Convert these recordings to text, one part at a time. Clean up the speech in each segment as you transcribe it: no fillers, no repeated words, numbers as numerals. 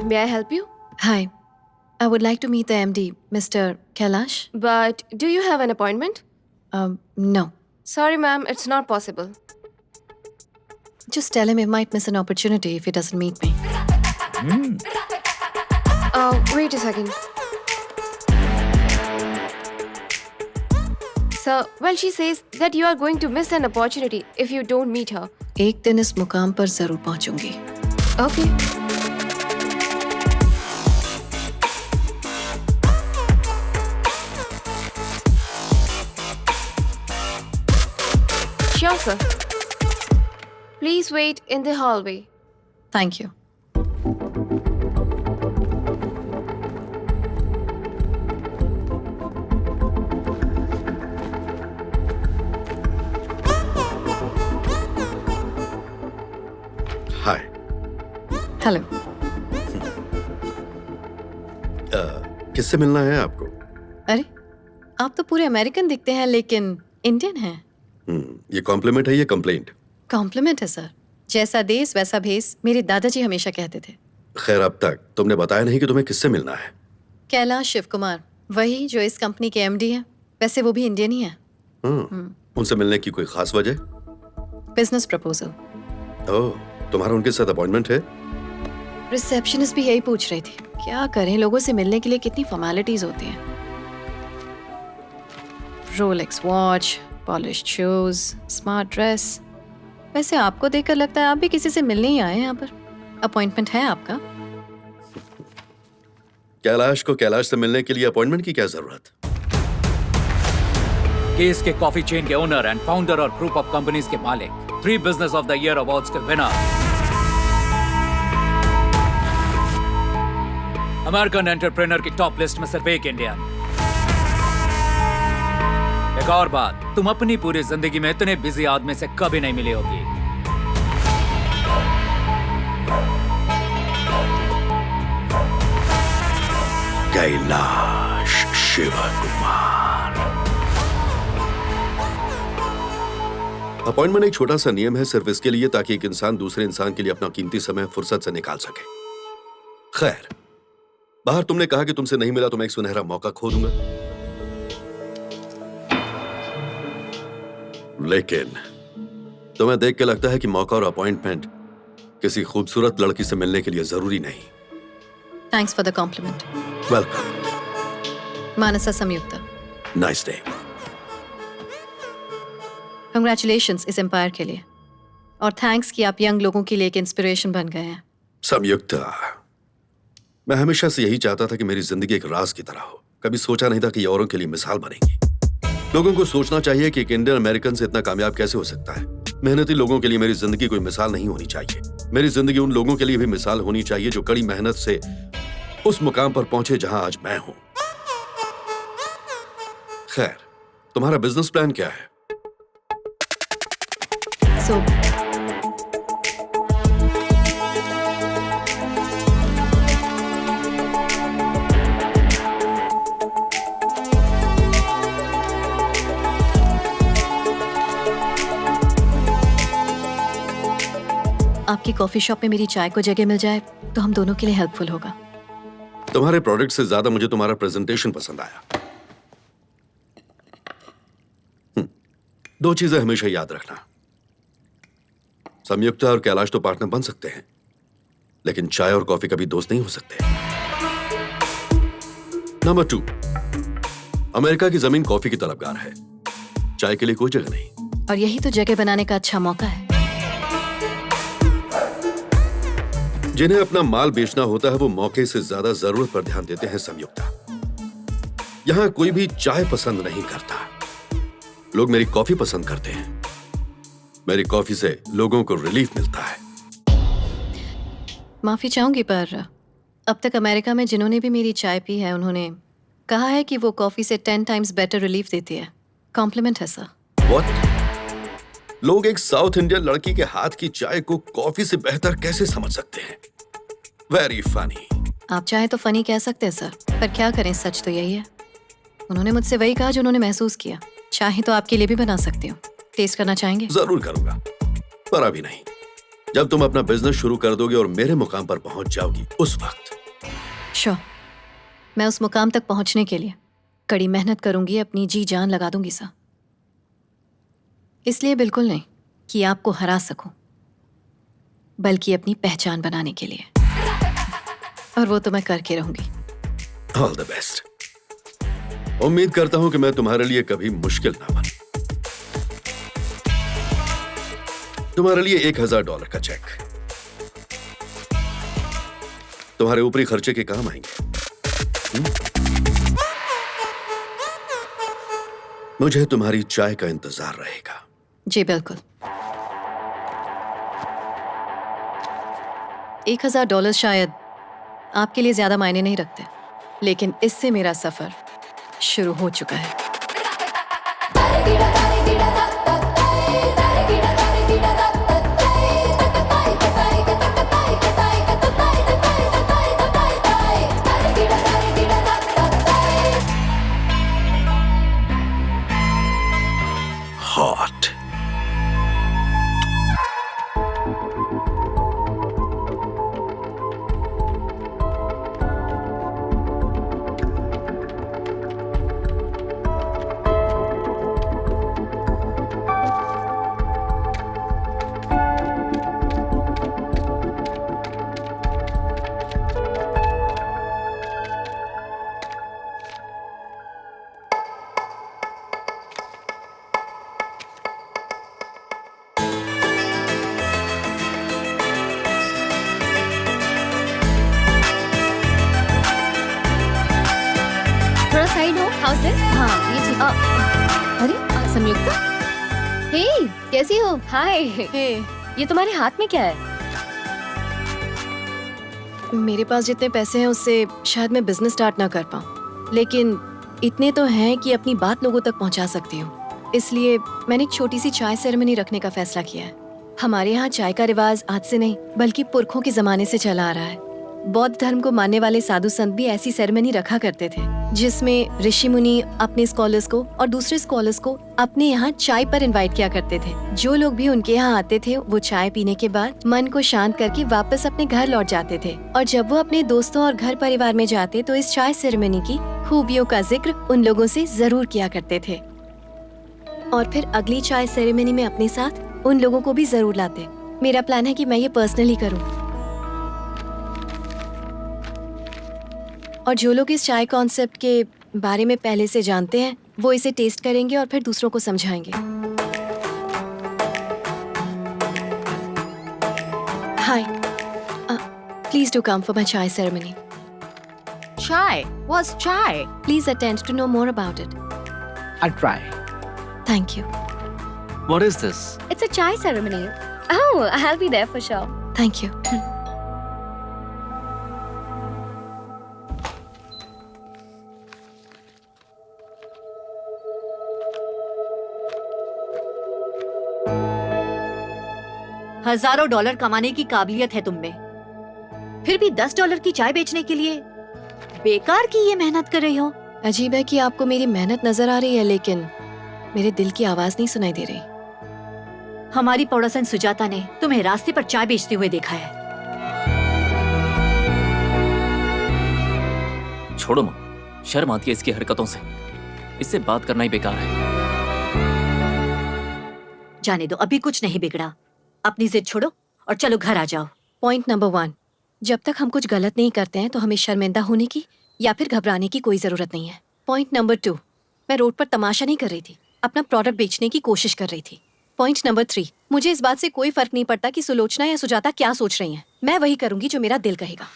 may I help you? Hi, I would like to meet the MD, Mr. Kailash. But do you have an appointment? No. Sorry, ma'am, it's not possible. Just tell him he might miss an opportunity if he doesn't meet me. Wait a second. Sir, well, she says that you are going to miss an opportunity if you don't meet her. एक दिन इस मुकाम पर जरूर पहुंचूंगी. Okay. Sure, sir. Please wait in the hallway. Thank you. Hi. Hello. किससे मिलना है आपको? अरे, आप तो पूरे अमेरिकन दिखते हैं लेकिन इंडियन हैं. ये कॉम्प्लीमेंट है या कंप्लेंट? कॉम्प्लीमेंट है सर. जैसा देश वैसा भेस, मेरे दादाजी हमेशा कहते थे. खैर, अब तक तुमने बताया नहीं कि तुम्हें किससे मिलना है. कैलाश शिव कुमार, वही जो इस कंपनी के एमडी हैं. वैसे वो भी इंडियन ही हैं. उनसे मिलने की कोई खास वजह? Business proposal. ओह, तुम्हारा उनके साथ अपॉइंटमेंट है? रिसेप्शनिस्ट भी यही पूछ रही थी. क्या करें, लोगों से मिलने के लिए कितनी फॉर्मेलिटीज होती हैं. Rolex watch, polished shoes, smart dress. वैसे आपको देखकर लगता है आप भी किसी से मिलने ही आए हैं यहाँ पर. अपॉइंटमेंट है आपका? कैलाश को कैलाश से मिलने के लिए अपॉइंटमेंट की क्या जरूरत? केस के कॉफी चेन के ओनर एंड फाउंडर और ग्रुप ऑफ कंपनीज के मालिक, 3 business of the year awards के विनर, अमेरिकन एंटरप्रेन्योर की टॉप लिस्ट में सिर्फ एक इंडियन. एक और बात, तुम अपनी पूरी जिंदगी में इतने बिजी आदमी से कभी नहीं मिली होगी. कैलाश शिव कुमार. अपॉइंटमेंट एक छोटा सा नियम है, सिर्फ इसके लिए ताकि एक इंसान दूसरे इंसान के लिए अपना कीमती समय फुर्सत से निकाल सके. खैर, बाहर तुमने कहा कि तुमसे नहीं मिला तो मैं एक सुनहरा मौका खो दूंगा. लेकिन तुम्हें देख के लगता है कि मौका और अपॉइंटमेंट किसी खूबसूरत लड़की से मिलने के लिए जरूरी नहीं. Thanks for the compliment. Welcome. Mansa Sanyukta. Nice day. Congratulations इस एम्पायर के लिए. और थैंक्स कि आप यंग लोगों के लिए एक इंस्पिरेशन बन गए हैं. संयुक्ता, मैं हमेशा से यही चाहता था कि मेरी जिंदगी एक राज की तरह हो. कभी सोचा नहीं था कि ये औरों के लिए मिसाल बनेगी. लोगों को सोचना चाहिए कि एक इंडियन अमेरिकन से इतना कामयाब कैसे हो सकता है. मेहनती लोगों के लिए मेरी जिंदगी कोई मिसाल नहीं होनी चाहिए. मेरी जिंदगी उन लोगों के लिए भी मिसाल होनी चाहिए जो कड़ी मेहनत से उस मुकाम पर पहुंचे जहां आज मैं हूं. खैर, तुम्हारा बिजनेस प्लान क्या है? सो आपकी कॉफी शॉप में मेरी चाय को जगह मिल जाए तो हम दोनों के लिए हेल्पफुल होगा. तुम्हारे प्रोडक्ट से ज्यादा मुझे तुम्हारा प्रेजेंटेशन पसंद आया. 2 चीजें हमेशा याद रखना. संयुक्ता और कैलाश तो पार्टनर बन सकते हैं, लेकिन चाय और कॉफी कभी दोस्त नहीं हो सकते. नंबर 2, अमेरिका की जमीन कॉफी की तलबगार है, चाय के लिए कोई जगह नहीं. और यही तो जगह बनाने का अच्छा मौका है. जिन्हें अपना माल बेचना होता है वो मौके से ज्यादा जरूरत पर ध्यान देते हैं. संयुक्ता, यहां कोई भी चाय पसंद नहीं करता, लोग मेरी कॉफी पसंद करते हैं. मेरी कॉफी से लोगों को रिलीफ मिलता है. माफी चाहूंगी पर अब तक अमेरिका में जिन्होंने भी मेरी चाय पी है उन्होंने कहा है कि वो कॉफी से 10 टाइम्स बेटर रिलीफ देती है. कॉम्प्लीमेंट है सर. What? लोग एक साउथ इंडियन लड़की के हाथ की चाय को कॉफी से बेहतर कैसे समझ सकते हैं? Very funny. आप चाहे तो फनी कह सकते हैं सर, पर क्या करें, सच तो यही है. उन्होंने मुझसे वही कहा जो उन्होंने महसूस किया. चाहे तो आपके लिए भी बना सकती हूँ. टेस्ट करना चाहेंगे? जरूर करूंगा, पर अभी नहीं. जब तुम अपना बिजनेस शुरू कर दोगे और मेरे मुकाम पर पहुंच जाओगी, उस वक्त। श्योर, मैं उस मुकाम तक पहुंचने के लिए कड़ी मेहनत करूंगी, अपनी जी जान लगा दूंगी सर। इसलिए बिल्कुल नहीं कि आपको हरा सकूं, बल्कि अपनी पहचान बनाने के लिए, और वो तो मैं करके रहूंगी। All the best. उम्मीद करता हूं कि मैं तुम्हारे लिए कभी मुश्किल ना बनूं। तुम्हारे लिए $1000 का चेक तुम्हारे ऊपरी खर्चे के काम आएंगे। मुझे तुम्हारी चाय का इंतजार रहेगा। जी बिल्कुल। $1000 शायद आपके लिए ज्यादा मायने नहीं रखते, लेकिन इससे मेरा सफर शुरू हो चुका है। हॉट। थोड़ा साइड हो। House this? हाँ, ये ठीक। अरे संयुक्ता, हे कैसी हो? हाय। ये तुम्हारे हाथ में क्या है? मेरे पास जितने पैसे हैं उससे शायद मैं बिजनेस स्टार्ट ना कर पाऊँ, लेकिन इतने तो हैं कि अपनी बात लोगों तक पहुँचा सकती हूँ। इसलिए मैंने एक छोटी सी चाय सेरेमनी रखने का फैसला किया है। हमारे यहाँ चाय का रिवाज आज से नहीं बल्कि पुरखों के जमाने से चला आ रहा है। बौद्ध धर्म को मानने वाले साधु संत भी ऐसी सेरेमनी रखा करते थे, जिसमें ऋषि मुनि अपने स्कॉलर्स को और दूसरे स्कॉलर्स को अपने यहाँ चाय पर इनवाइट किया करते थे। जो लोग भी उनके यहाँ आते थे वो चाय पीने के बाद मन को शांत करके वापस अपने घर लौट जाते थे, और जब वो अपने दोस्तों और घर परिवार में जाते तो इस चाय सेरेमनी की खूबियों का जिक्र उन लोगों से जरूर किया करते थे, और फिर अगली चाय सेरेमनी में अपने साथ उन लोगों को भी जरूर लाते। मेरा प्लान है कि मैं ये पर्सनली करूँ, और जो लोग इस चाय कॉन्सेप्ट के बारे में पहले से जानते हैं वो इसे टेस्ट करेंगे और फिर दूसरों को समझाएंगे। Hi, please do come for my chai ceremony. Chai? What's chai? Please attend to know more about it. I'll try. Thank you. What is this? It's a chai ceremony. Oh, I'll be there for sure. Thank you. हजारों dollar कमाने की काबिलियत है तुम में, फिर भी $10 की चाय बेचने के लिए बेकार की ये मेहनत कर रही हो। अजीब है कि आपको मेरी मेहनत नजर आ रही है, लेकिन मेरे दिल की आवाज नहीं सुनाई दे रही। हमारी पड़ोसन सुजाता ने तुम्हें रास्ते पर चाय बेचते हुए देखा है। छोड़ो माँ, शर्म आती है इसकी हरकतों से। इससे बात करना ही बेकार है। जाने दो, अभी कुछ नहीं बिगड़ा। अपनी जिद छोड़ो और चलो घर आ जाओ। पॉइंट नंबर 1, जब तक हम कुछ गलत नहीं करते हैं तो हमें शर्मिंदा होने की या फिर घबराने की कोई जरूरत नहीं है। पॉइंट नंबर 2, मैं रोड पर तमाशा नहीं कर रही थी, अपना प्रोडक्ट बेचने की कोशिश कर रही थी। पॉइंट नंबर 3, मुझे इस बात से कोई फर्क नहीं पड़ता कि सुलोचना या सुजाता क्या सोच रही हैं। मैं वही करूंगी जो मेरा दिल कहेगा।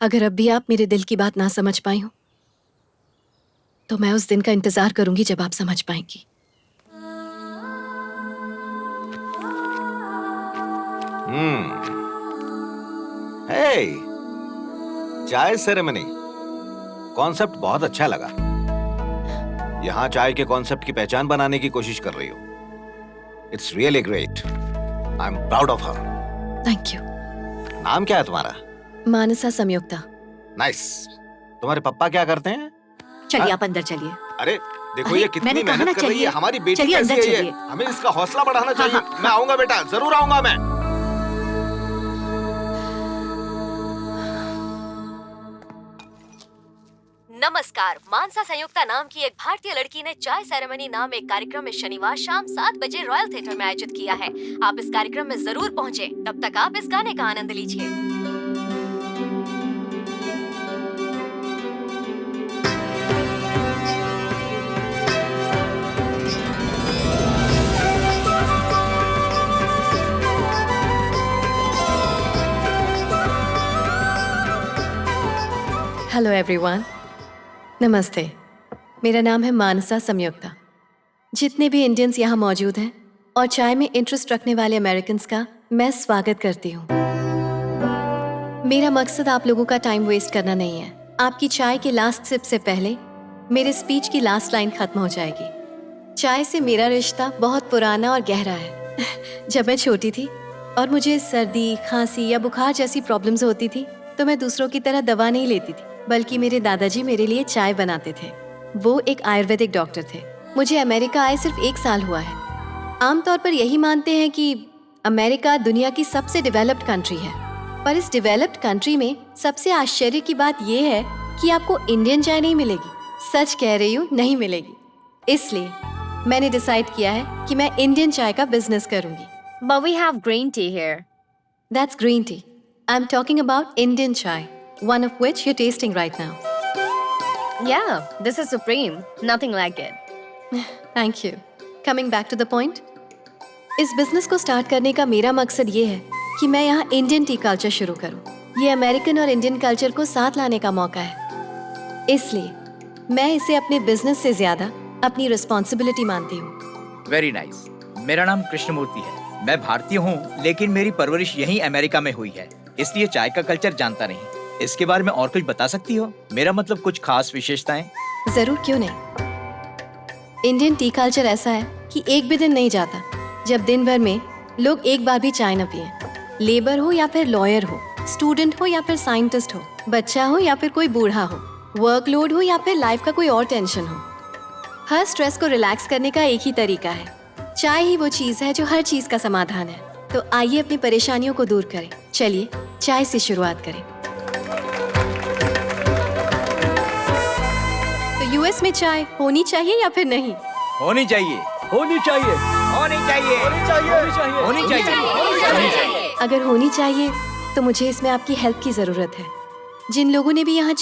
अगर अब भी आप मेरे दिल की बात ना समझ पाई हो तो मैं उस दिन का इंतजार करूंगी जब आप समझ पाएंगी। हे, चाय सेरेमनी कॉन्सेप्ट बहुत अच्छा लगा। यहाँ चाय के कॉन्सेप्ट की पहचान बनाने की कोशिश कर रही हो। It's really great. I am proud of her. Thank you. नाम क्या है तुम्हारा? मानसा संयुक्ता। नाइस। तुम्हारे पापा क्या करते हैं? चलिए आप अंदर चलिए। अरे देखो अरे, ये कितनी मैंने कहा ना मेहनत कर रही है। चलिए। हमारी बेटी चलिए कैसी अंदर है ये? चलिए। हमें इसका हौसला बढ़ाना चाहिए। हाँ। मैं आऊंगा बेटा, जरूर आऊंगा मैं। नमस्कार। मानसा संयुक्ता नाम की एक भारतीय लड़की ने चाय सेरेमनी नाम एक कार्यक्रम इस शनिवार शाम 7 बजे रॉयल थिएटर में आयोजित किया है। आप इस कार्यक्रम में जरूर पहुंचे। तब तक आप इस गाने का आनंद लीजिए। हेलो एवरीवन, नमस्ते। मेरा नाम है मानसा संयुक्ता। जितने भी इंडियंस यहाँ मौजूद हैं और चाय में इंटरेस्ट रखने वाले अमेरिकन्स का मैं स्वागत करती हूँ। मेरा मकसद आप लोगों का टाइम वेस्ट करना नहीं है। आपकी चाय के लास्ट सिप से पहले मेरे स्पीच की लास्ट लाइन खत्म हो जाएगी। चाय से मेरा रिश्ता बहुत पुराना और गहरा है। जब मैं छोटी थी और मुझे सर्दी, खांसी या बुखार जैसी प्रॉब्लम्स होती थी तो मैं दूसरों की तरह दवा नहीं लेती थी, बल्कि मेरे दादाजी मेरे लिए चाय बनाते थे। वो एक आयुर्वेदिक डॉक्टर थे। मुझे अमेरिका आए सिर्फ 1 साल हुआ है। आमतौर पर यही मानते हैं कि अमेरिका दुनिया की सबसे डेवलप्ड कंट्री है, पर इस डेवलप्ड कंट्री में सबसे आश्चर्य की बात यह है कि आपको इंडियन चाय नहीं मिलेगी। सच कह रही हूँ, नहीं मिलेगी। इसलिए मैंने डिसाइड किया है कि मैं इंडियन चाय का बिजनेस करूंगी। But we have green tea here. That's green tea. I'm talking about Indian chai, one of which you're tasting right now. Yeah, this is supreme. Nothing like it. Thank you. Coming back to the point. इस business को start करने का मेरा मकसद ये है कि मैं यहाँ इंडियन टी कल्चर शुरू करूँ। ये अमेरिकन और इंडियन कल्चर को साथ लाने का मौका है। इसलिए मैं इसे अपने बिजनेस से ज्यादा अपनी रिस्पॉन्सिबिलिटी मानती हूँ। Very nice. मेरा नाम कृष्णमूर्ति है। मैं भारतीय हूँ, लेकिन मेरी परवरिश यहीं अमेरिका में हुई है, इसलिए चाय का कल्चर जानता नहीं। इसके बारे में और कुछ बता सकती हो? मेरा मतलब कुछ खास विशेषताएं। जरूर, क्यों नहीं। इंडियन टी कल्चर ऐसा है कि एक भी दिन नहीं जाता जब दिन भर में लोग एक बार भी चाय न पिए। लेबर हो या फिर लॉयर हो, स्टूडेंट हो या फिर साइंटिस्ट हो, बच्चा हो या फिर कोई बूढ़ा हो, वर्कलोड हो या फिर लाइफ का कोई और टेंशन हो, हर स्ट्रेस को रिलैक्स करने का एक ही तरीका है। चाय ही वो चीज है जो हर चीज का समाधान है। तो आइए अपनी परेशानियों को दूर करें। चलिए चाय से शुरुआत करें। तो यूएस में चाय होनी चाहिए या फिर नहीं? होनी चाहिए। होनी चाहिए। होनी चाहिए। होनी चाहिए। होनी चाहिए। अगर होनी चाहिए तो मुझे इसमें आपकी हेल्प की जरूरत है। जिन लोगों ने भी यहाँ